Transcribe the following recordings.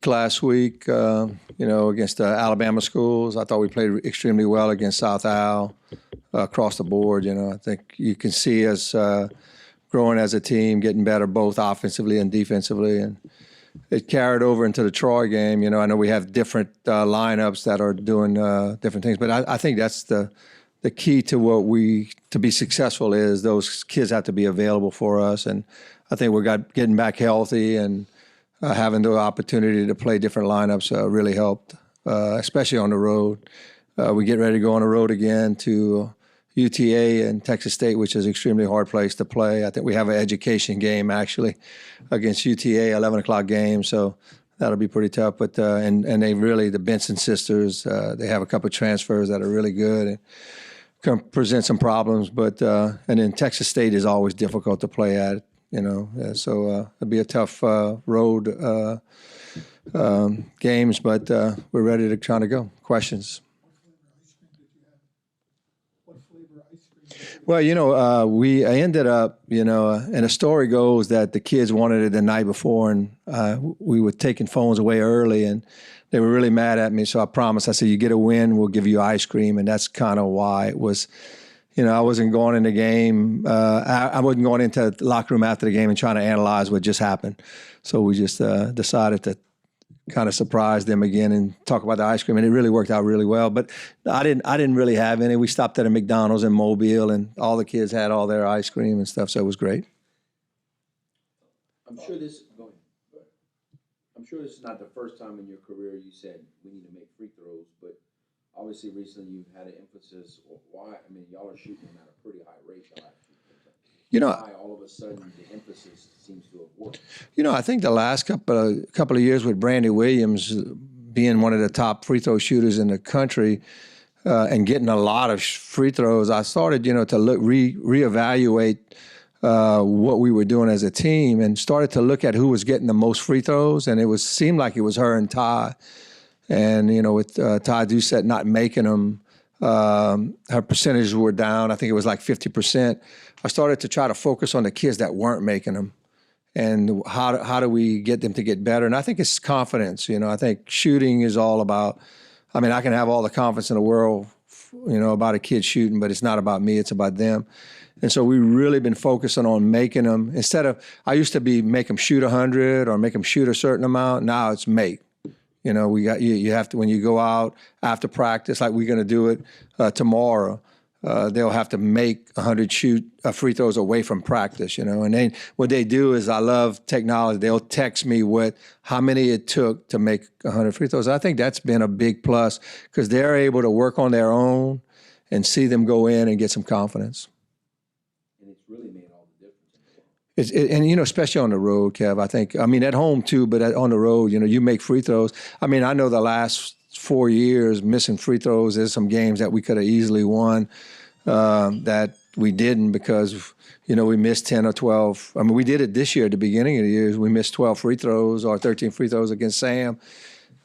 last week, against the Alabama schools. I thought we played extremely well against South Al across the board. I think you can see us growing as a team, getting better both offensively and defensively. And it carried over into the Troy game. I know we have different lineups that are doing different things, but I think that's the key to to be successful is those kids have to be available for us. And I think we're getting back healthy and having the opportunity to play different lineups really helped, especially on the road. We get ready to go on the road again to UTA and Texas State, which is an extremely hard place to play. I think we have an education game actually against UTA, 11 o'clock game, so that'll be pretty tough. But and they really, the Benson sisters, they have a couple of transfers that are really good and can present some problems. But and then Texas State is always difficult to play at. So it'll be a tough road games, but we're ready to try to go. Questions? Well, we ended up, and the story goes that the kids wanted it the night before, and we were taking phones away early, and they were really mad at me. So I promised, I said, you get a win, we'll give you ice cream. And that's kind of why it was, I wasn't going in the game. I wasn't going into the locker room after the game and trying to analyze what just happened. So we just decided to kind of surprise them again and talk about the ice cream, and it really worked out really well. But I didn't really have any. We stopped at a McDonald's in Mobile, and all the kids had all their ice cream and stuff, so it was great. I'm sure this is not the first time in your career you said we need to make free throws, but obviously recently you've had an emphasis. Why? I mean, y'all are shooting at a pretty high rate. Why all of a sudden the emphasis seems to have worked? I think the last couple of years with Brandy Williams being one of the top free throw shooters in the country and getting a lot of free throws, I started, to look reevaluate what we were doing as a team and started to look at who was getting the most free throws, and it seemed like it was her and Ty. And, with Ty Doucette not making them, her percentages were down. I think it was like 50%. I started to try to focus on the kids that weren't making them and how do we get them to get better. And I think it's confidence. I think shooting is all about, I can have all the confidence in the world, about a kid shooting, but it's not about me, it's about them. And so we've really been focusing on making them, instead of, I used to make them shoot 100 or make them shoot a certain amount. Now it's make. You have to, when you go out after practice, like we're going to do it tomorrow, they'll have to make 100 free throws away from practice, And then what they do is, I love technology. They'll text me how many it took to make 100 free throws. I think that's been a big plus because they're able to work on their own and see them go in and get some confidence. And it's really made all the difference. And especially on the road, Kev, I think, at home too, but on the road, you make free throws. I know the last 4 years missing free throws, there's some games that we could have easily won that we didn't because, we missed 10 or 12. We did it this year at the beginning of the year. We missed 12 free throws or 13 free throws against Sam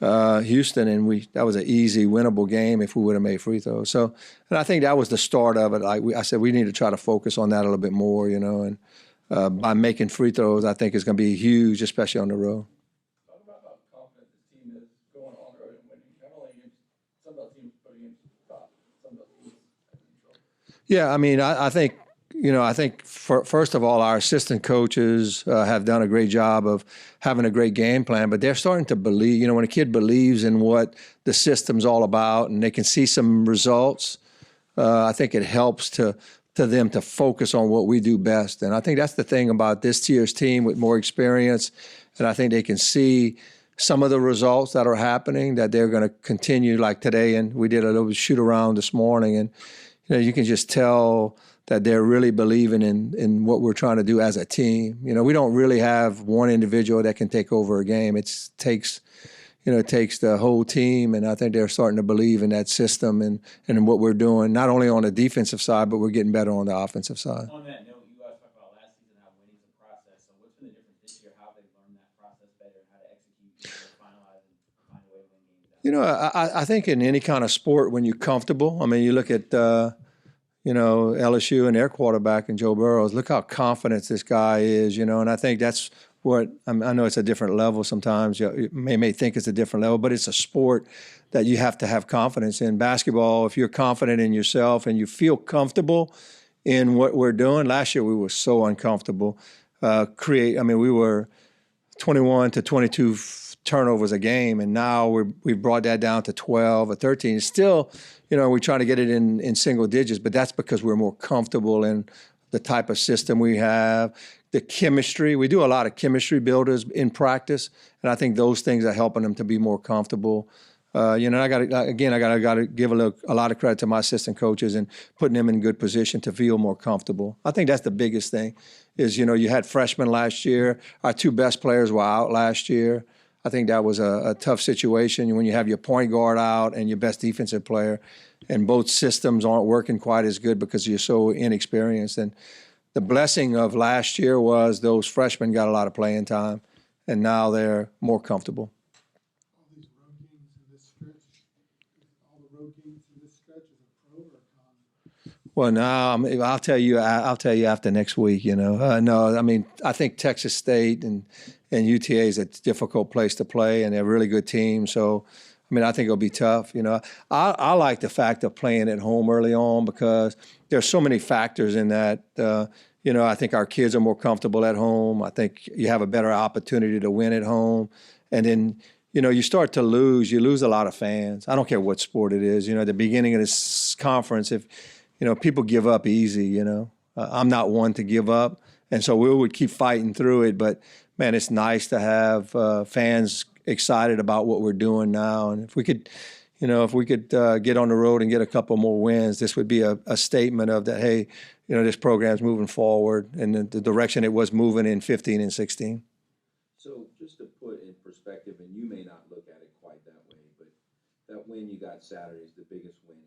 Houston, and that was an easy, winnable game if we would have made free throws. So, and I think that was the start of it. Like I said, we need to try to focus on that a little bit more, and by making free throws, I think it's going to be huge, especially on the road. Talk about how confident the team is going on the road and winning. Not only against some of those teams, but against some of those teams. Yeah, I think first of all, our assistant coaches have done a great job of having a great game plan, but they're starting to believe, when a kid believes in what the system's all about and they can see some results, I think it helps to them to focus on what we do best. And I think that's the thing about this year's team with more experience, and I think they can see some of the results that are happening that they're going to continue like today. And we did a little shoot around this morning, and you can just tell that they're really believing in what we're trying to do as a team. We don't really have one individual that can take over a game. It takes the whole team, and I think they're starting to believe in that system and in what we're doing, not only on the defensive side, but we're getting better on the offensive side. On that note, you guys talked about last season how winning's a process. So what's been the difference this year? How have they learned that process better, how to execute, finalize, and find a way to win games? I think in any kind of sport, when you're comfortable, you look at LSU and their quarterback and Joe Burrows, look how confident this guy is, and I think that's I know it's a different level sometimes. You may think it's a different level, but it's a sport that you have to have confidence in. Basketball, if you're confident in yourself and you feel comfortable in what we're doing. Last year we were so uncomfortable. We were 21 to 22 turnovers a game, and now we've brought that down to 12 or 13. It's still, we're trying to get it in single digits, but that's because we're more comfortable in the type of system we have, the chemistry. We do a lot of chemistry builders in practice, and I think those things are helping them to be more comfortable. I got to give a lot of credit to my assistant coaches and putting them in good position to feel more comfortable. I think that's the biggest thing is, you had freshmen last year. Our two best players were out last year. I think that was a tough situation when you have your point guard out and your best defensive player, and both systems aren't working quite as good because you're so inexperienced. And the blessing of last year was those freshmen got a lot of playing time, and now they're more comfortable. All these road games in this stretch, all the road games in this stretch is a pro or a con? Well, no, I'll tell you after next week. No, I think Texas State and UTA is a difficult place to play, and they're a really good team. So, I think it'll be tough. I like the fact of playing at home early on because there's so many factors in that. I think our kids are more comfortable at home. I think you have a better opportunity to win at home, and then you start to lose. You lose a lot of fans. I don't care what sport it is. At the beginning of this conference, if people give up easy. I'm not one to give up, and so we would keep fighting through it. But man, it's nice to have fans excited about what we're doing now. And if we could get on the road and get a couple more wins, this would be a statement of that. Hey, this program's moving forward in the direction it was moving in 15 and 16. So just to put in perspective, and you may not look at it quite that way, but that win you got Saturday is the biggest win in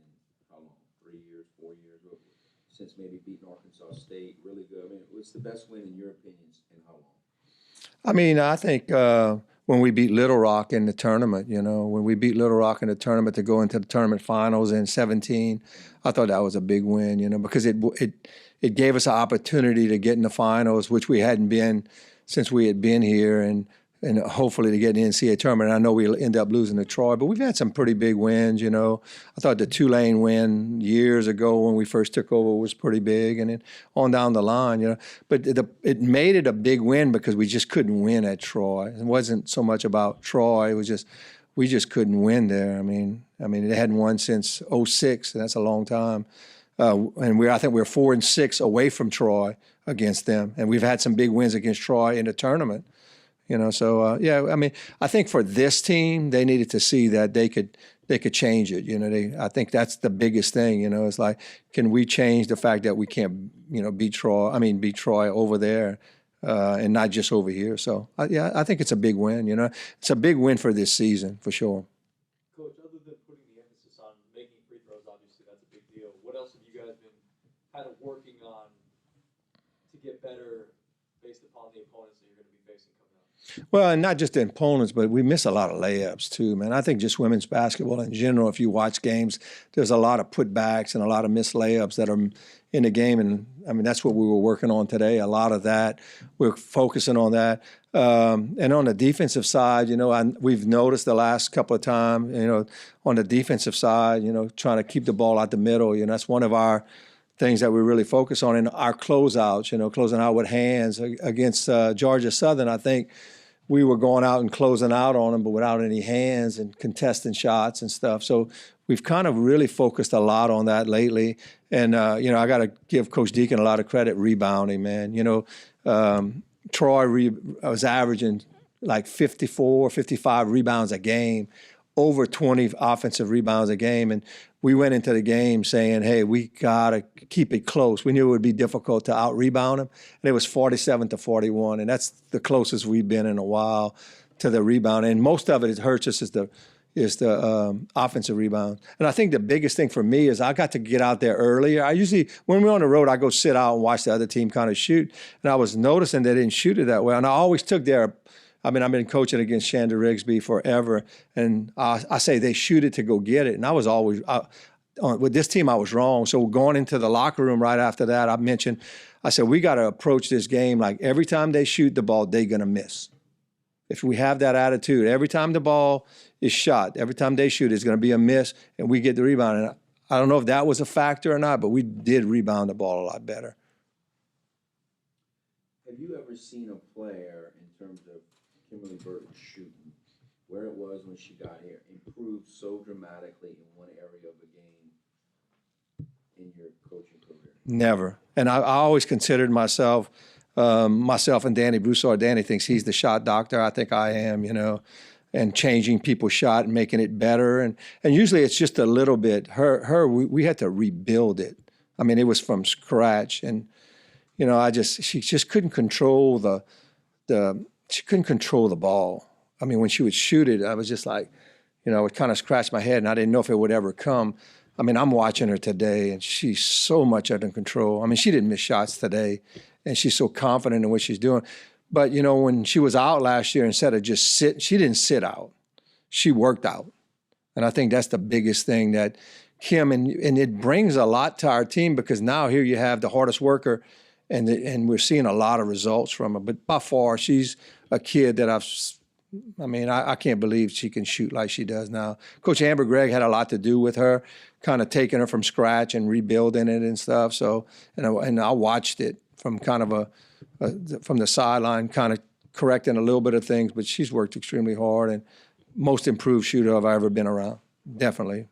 how long? 3 years, 4 years? Since maybe beating Arkansas State, really good. What's the best win in your opinions and how long? I think when we beat Little Rock in the tournament, when we beat Little Rock in the tournament to go into the tournament finals in 17, I thought that was a big win, because it gave us an opportunity to get in the finals, which we hadn't been since we had been here, and hopefully to get in the NCAA tournament. I know we'll end up losing to Troy, but we've had some pretty big wins, I thought the Tulane win years ago when we first took over was pretty big, and then on down the line, But it made it a big win because we just couldn't win at Troy. It wasn't so much about Troy. It was just we just couldn't win there. They hadn't won since 2006, and that's a long time. And I think we're 4-6 away from Troy against them, and we've had some big wins against Troy in the tournament. I think for this team, they needed to see that they could change it. I think that's the biggest thing. It's like, can we change the fact that we can't, beat Troy over there, and not just over here. So I think it's a big win. It's a big win for this season for sure. Coach, other than putting the emphasis on making free throws, obviously that's a big deal. What else have you guys been kind of working on to get better based upon the opponents that you're going to be facing coming up? Well, and not just the opponents, but we miss a lot of layups too, man. I think just women's basketball in general, if you watch games, there's a lot of putbacks and a lot of missed layups that are in the game. And that's what we were working on today. A lot of that, we're focusing on that. And on the defensive side, we've noticed the last couple of times, on the defensive side, trying to keep the ball out the middle. That's one of our things that we really focus on in our closeouts, closing out with hands against Georgia Southern. I think we were going out and closing out on them, but without any hands and contesting shots and stuff. So we've kind of really focused a lot on that lately. And, I got to give Coach Deacon a lot of credit rebounding, man. Troy was averaging like 54, 55 rebounds a game, over 20 offensive rebounds a game. And we went into the game saying, hey, we got to keep it close. We knew it would be difficult to out-rebound them. And it was 47-41. And that's the closest we've been in a while to the rebound. And most of it hurts us is the offensive rebound. And I think the biggest thing for me is I got to get out there earlier. I usually, when we're on the road, I go sit out and watch the other team kind of shoot. And I was noticing they didn't shoot it that well. And I always took their I've been coaching against Shanda Rigsby forever, and I say they shoot it to go get it. And I was always with this team, I was wrong. So going into the locker room right after that, I said, we got to approach this game like every time they shoot the ball, they're going to miss. If we have that attitude, every time the ball is shot, every time they shoot, it's going to be a miss, and we get the rebound. And I don't know if that was a factor or not, but we did rebound the ball a lot better. Have you ever seen a player in terms of Kimberly Burton shooting, where it was when she got here, improve so dramatically in one area of a game in your coaching career? Never. And I always considered myself and Danny Broussard. Danny thinks he's the shot doctor. I think I am, and changing people's shot and making it better. And usually it's just a little bit. We had to rebuild it. I mean, it was from scratch. And, she just couldn't control she couldn't control the ball. I mean, when she would shoot it, I was just like, I would kind of scratch my head, and I didn't know if it would ever come. I mean, I'm watching her today, and she's so much under control. I mean, she didn't miss shots today, and she's so confident in what she's doing. But, when she was out last year, instead of just sit, she didn't sit out. She worked out. And I think that's the biggest thing that Kim, and it brings a lot to our team, because now here you have the hardest worker, and we're seeing a lot of results from her. But by far, she's a kid that I can't believe she can shoot like she does now. Coach Amber Gregg had a lot to do with her, kind of taking her from scratch and rebuilding it and stuff. So, and I watched it from kind of from the sideline, kind of correcting a little bit of things, but she's worked extremely hard and most improved shooter I've ever been around, definitely.